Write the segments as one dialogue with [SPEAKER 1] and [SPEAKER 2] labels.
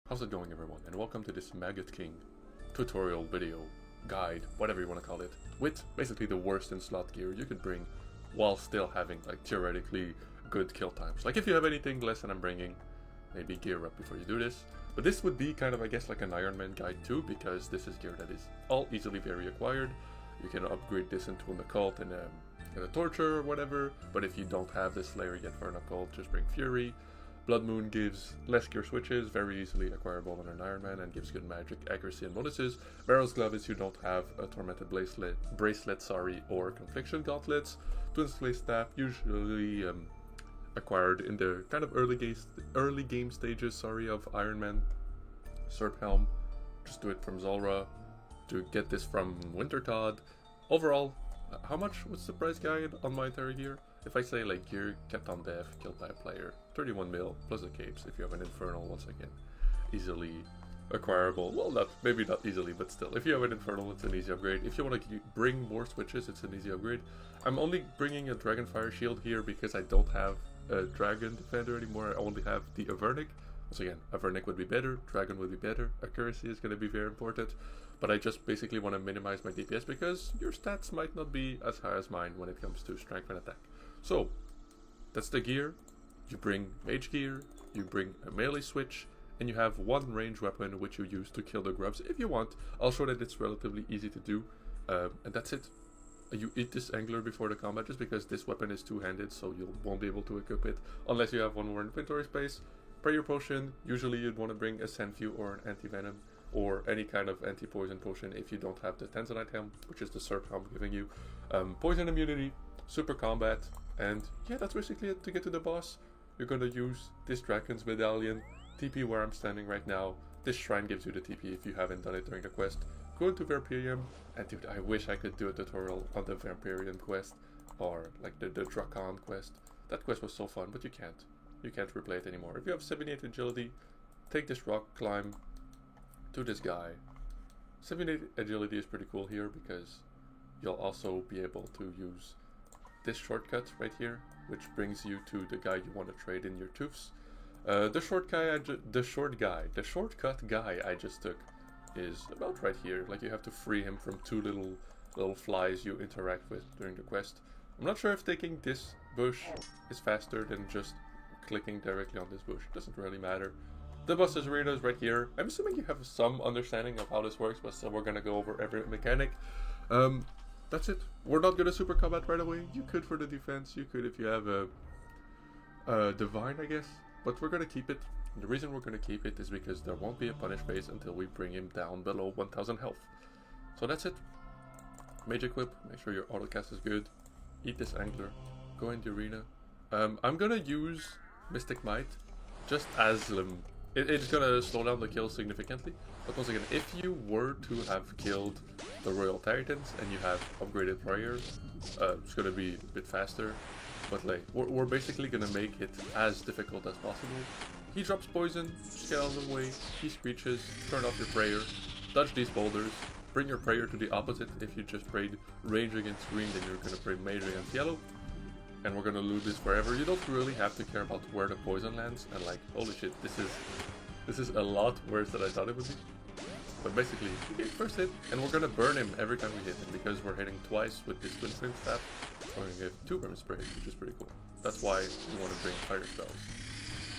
[SPEAKER 1] How's it going, everyone, and welcome to this Maggot King tutorial video, guide, whatever you want to call it, with basically the worst in slot gear you could bring while still having like theoretically good kill times. Like if you have anything less than I'm bringing, maybe gear up before you do this. But this would be kind of, I guess, like an Ironman guide too, because this is gear that is all easily very acquired. You can upgrade this into an occult and a torture or whatever, but if you don't have this layer yet for an occult, just bring Fury. Blood Moon gives less gear switches, very easily acquirable in an Ironman, and gives good magic, accuracy, and bonuses. Barrel's Glove is you don't have a Tormented Bracelet, or Confliction Gauntlets. Twin Slay Staff, usually acquired in the kind of early game stages, of Ironman. Serp Helm, just do it from Zulrah. To get this from Wintertodd. Overall, how much was the price guide on my entire gear? If I say like gear kept on death, killed by a player, 31 mil plus the capes. If you have an Infernal, once again, easily acquirable. Well, maybe not easily, but still. If you have an Infernal, it's an easy upgrade. If you want to bring more switches, it's an easy upgrade. I'm only bringing a Dragonfire Shield here because I don't have a Dragon Defender anymore. I only have the Avernic. Once again, Avernic would be better, Dragon would be better, accuracy is going to be very important, but I just basically want to minimize my DPS because your stats might not be as high as mine when it comes to strength and attack. So, that's the gear. You bring mage gear, you bring a melee switch, and you have one range weapon which you use to kill the grubs if you want. I'll show that it's relatively easy to do, and that's it. You eat this Angler before the combat just because this weapon is two-handed, so you won't be able to equip it unless you have one more inventory space. Prayer Potion, usually you'd want to bring a Sandview or an Anti-Venom or any kind of anti-poison potion if you don't have the Tanzanite Helm, which is the Serp Helm giving you poison immunity, super combat, and yeah, that's basically it to get to the boss. You're going to use this Dragon's Medallion, TP where I'm standing right now. This shrine gives you the TP if you haven't done it during the quest. Go into Vampirium, and dude, I wish I could do a tutorial on the Vampirium quest, or like the Drakon quest. That quest was so fun, but you can't. You can't replay it anymore. If you have 78 agility, take this rock, climb to this guy. 78 agility is pretty cool here because you'll also be able to use this shortcut right here, which brings you to the guy you want to trade in your tooths. The shortcut guy I just took is about right here. Like you have to free him from two little flies you interact with during the quest. I'm not sure if taking this bush is faster than just clicking directly on this bush. Doesn't really matter. The boss's arena is right here. I'm assuming you have some understanding of how this works, but still we're gonna go over every mechanic. That's it. We're not gonna super combat right away. You could for the defense, you could if you have a divine, I guess, but we're gonna keep it. And the reason we're gonna keep it is because there won't be a punish phase until we bring him down below 1000 health. So that's it. Mage equip, make sure your autocast is good. Eat this Angler, go in the arena. I'm gonna use Mystic Might, just as it's gonna slow down the kill significantly. But once again, if you were to have killed the Royal Titans and you have upgraded Prayer, it's gonna be a bit faster. But like, we're basically gonna make it as difficult as possible. He drops poison, just get out of the way. He screeches, turn off your Prayer, dodge these boulders, bring your Prayer to the opposite. If you just prayed range against green, then you're gonna pray mage against yellow. And we're gonna loot this forever. You don't really have to care about where the poison lands, and like, holy shit, this is a lot worse than I thought it would be. But basically, we get first hit, and we're gonna burn him every time we hit him because we're hitting twice with this Twin Flame Staff. We're gonna get 2 Vermin Sprays, which is pretty cool. That's why you want to bring fire spells.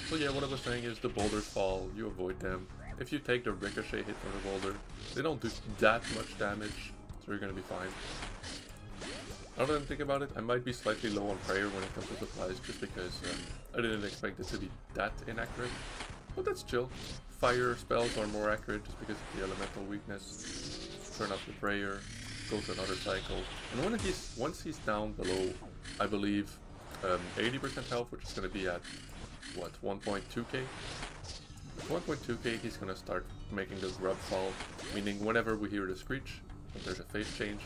[SPEAKER 1] So yeah, what I was saying is the boulders fall, you avoid them. If you take the ricochet hit from the boulder, they don't do that much damage, so you're gonna be fine. Now that I'm thinking about it, I might be slightly low on prayer when it comes to supplies, just because I didn't expect it to be that inaccurate. But that's chill. Fire spells are more accurate just because of the elemental weakness. Turn off the prayer, go to another cycle. And once he's down below, I believe, 80% health, which is going to be at, what, 1.2k? With 1.2k, he's going to start making the grub fall, meaning whenever we hear the screech, if there's a phase change,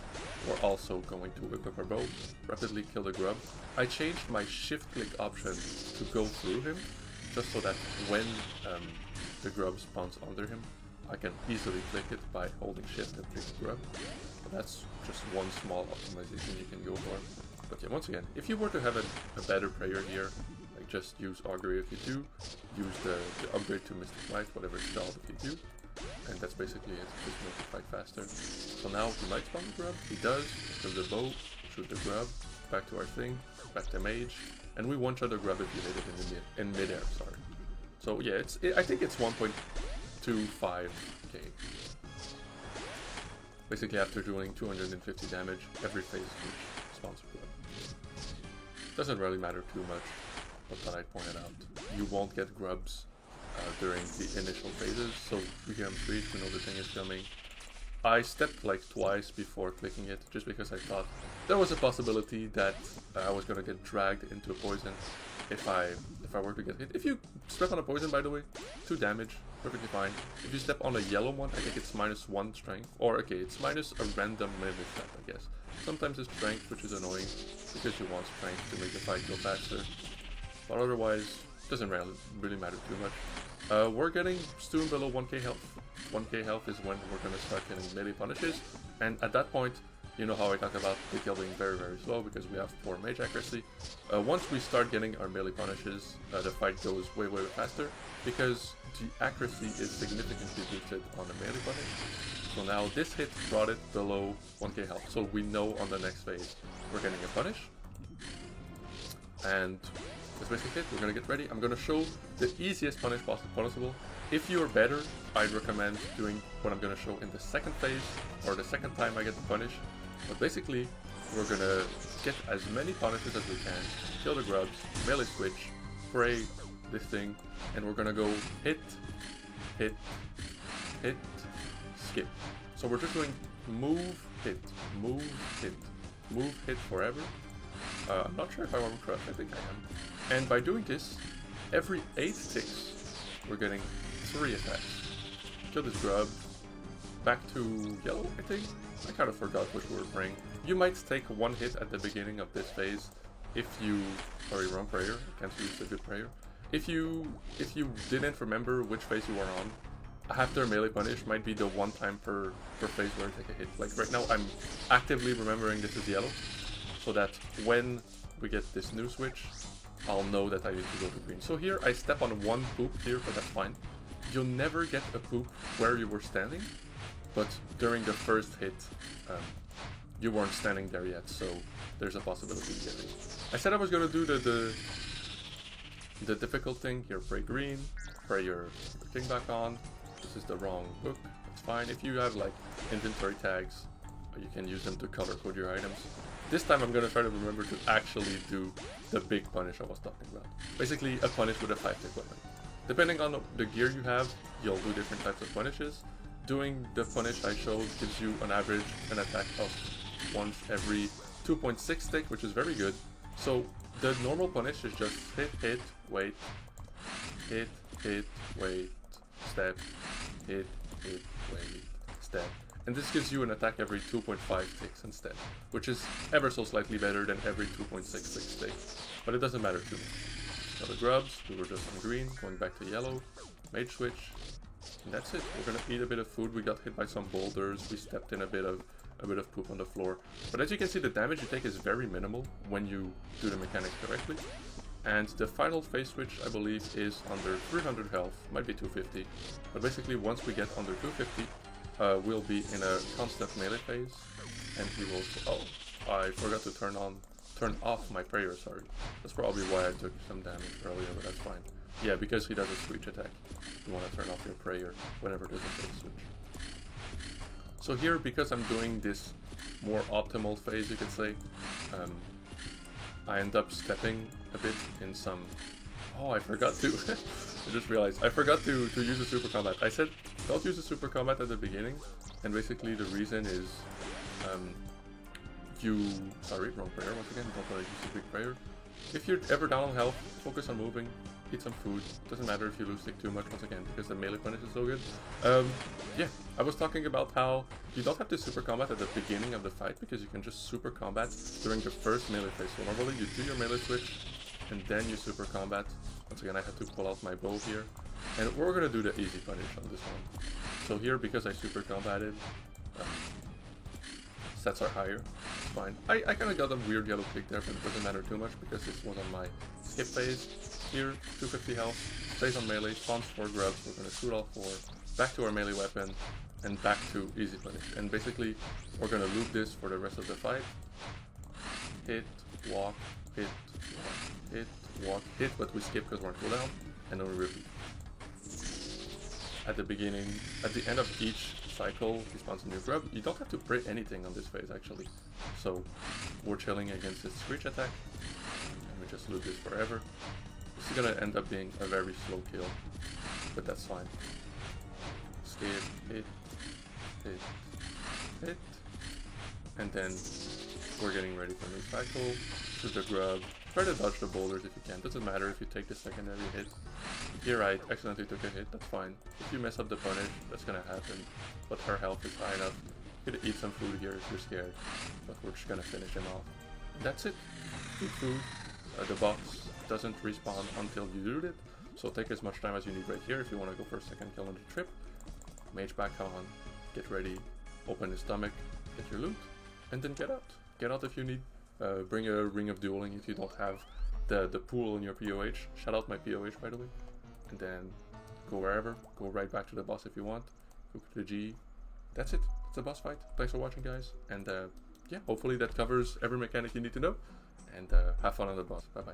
[SPEAKER 1] we're also going to equip our bow, rapidly kill the grub. I changed my shift click option to go through him, just so that when the grub spawns under him, I can easily click it by holding shift and click the grub. But that's just one small optimization you can go for. But yeah, once again, if you were to have a better prayer here, like just use Augury if you do. Use the upgrade to Mystic Might, whatever it's called, if you do. And that's basically it, just make the fight faster. So now he might spawn the grub, he does, kill the bow, shoot the grub, back to our thing, back to mage, and we one-shot the grub if you hit it in mid-air, sorry. So yeah, I think it's 1.25k. Basically after doing 250 damage, every phase which spawns a grub. Doesn't really matter too much, but that I pointed out. You won't get grubs during the initial phases, so we hear him screech, we know the thing is coming. I stepped like twice before clicking it, just because I thought there was a possibility that I was gonna get dragged into a poison if I were to get hit. If you step on a poison, by the way, 2 damage, perfectly fine. If you step on a yellow one, I think it's -1 strength, or okay, it's minus a random melee step, I guess. Sometimes it's strength, which is annoying, because you want strength to make the fight go faster. But otherwise, doesn't really matter too much. We're getting soon below 1k health. 1k health is when we're gonna start getting melee punishes, and at that point, you know how I talk about the kill being very, very slow because we have poor mage accuracy. Once we start getting our melee punishes, the fight goes way, way faster because the accuracy is significantly boosted on the melee punish. So now this hit brought it below 1k health, so we know on the next phase we're getting a punish. And that's basically it, we're gonna get ready. I'm gonna show the easiest punish possible. If you're better, I'd recommend doing what I'm gonna show in the second phase, or the second time I get the punish. But basically, we're gonna get as many punishes as we can, kill the grubs, melee switch, spray this thing, and we're gonna go hit, hit, hit, skip. So we're just doing move, hit, move, hit forever. I'm not sure if I want to crush, I think I am. And by doing this, every 8 ticks, we're getting 3 attacks. Kill this grub, back to yellow, I think? I kind of forgot which we were praying. You might take 1 hit at the beginning of this phase if you... Sorry, wrong prayer, I can't use a good prayer. If you didn't remember which phase you were on, after melee punish might be the one time per phase where you take a hit. Like right now I'm actively remembering this is yellow, so that when we get this new switch, I'll know that I need to go to green. So here I step on 1 poop here, but that's fine. You'll never get a poop where you were standing, but during the first hit, you weren't standing there yet, so there's a possibility of getting. I said I was gonna do the difficult thing here, pray green, pray your thing back on. This is the wrong book, it's fine. If you have like inventory tags, you can use them to color code your items. This time I'm gonna try to remember to actually do the big punish I was talking about. Basically a punish with a 5-tick weapon. Depending on the gear you have, you'll do different types of punishes. Doing the punish I showed gives you on average an attack of once every 2.6 tick, which is very good. So the normal punish is just hit, hit, wait, hit, hit, wait, step, hit, hit, wait, step. And this gives you an attack every 2.5 ticks instead, which is ever so slightly better than every 2.66 ticks. But it doesn't matter too much. Now the grubs, we were just on green, going back to yellow, mage switch, and that's it. We're gonna eat a bit of food. We got hit by some boulders, we stepped in a bit of poop on the floor. But as you can see, the damage you take is very minimal when you do the mechanics correctly. And the final phase switch, I believe, is under 300 health, might be 250. But basically, once we get under 250, we'll be in a constant melee phase, and he will... Oh, I forgot to turn off my prayer, sorry. That's probably why I took some damage earlier, but that's fine. Yeah, because he does a screech attack. You want to turn off your prayer whenever there's a phase switch. So here, because I'm doing this more optimal phase, you could say, I end up stepping a bit in some... Oh, I forgot to... I just realized, I forgot to use a super combat. I said, don't use a super combat at the beginning, and basically the reason is, sorry, wrong prayer once again, don't want to use a big prayer. If you're ever down on health, focus on moving, eat some food, doesn't matter if you lose stick too much once again, because the melee punish is so good. Yeah, I was talking about how you don't have to super combat at the beginning of the fight, because you can just super combat during the first melee phase. So normally you do your melee switch, and then you super combat. Once again, I had to pull out my bow here, and we're gonna do the easy punish on this one. So here, because I super combated, stats are higher, it's fine. I kind of got a weird yellow click there, but it doesn't matter too much because this was on my skip phase. Here, 250 health, stays on melee, spawns 4 grubs, we're gonna shoot all 4, back to our melee weapon, and back to easy finish. And basically, we're gonna loop this for the rest of the fight. Hit, walk, hit, walk, hit, walk, hit, but we skip because we're on cooldown, and then we repeat. At the beginning, at the end of each cycle, he spawns a new grub. You don't have to pray anything on this phase actually. So, we're chilling against his screech attack, and we just loop this forever. This is gonna end up being a very slow kill, but that's fine. Skip, hit, hit, hit, and then we're getting ready for a new cycle. Shoot the grub. Try to dodge the boulders if you can. Doesn't matter if you take the secondary hit. You're right, accidentally took a hit, that's fine. If you mess up the punish, that's gonna happen. But her health is high enough. You could eat some food here if you're scared. But we're just gonna finish him off. That's it. Eat food. The box doesn't respawn until you loot it. So take as much time as you need right here if you want to go for a second kill on the trip. Mage back on. Get ready. Open the stomach. Get your loot. And then get out. Get out if you need. Bring a ring of dueling if you don't have the pool in your POH. Shout out my POH by the way. And then go wherever. Go right back to the boss if you want. Go to the G. That's it. It's a boss fight. Thanks for watching guys. And yeah, hopefully that covers every mechanic you need to know. And have fun on the boss. Bye bye.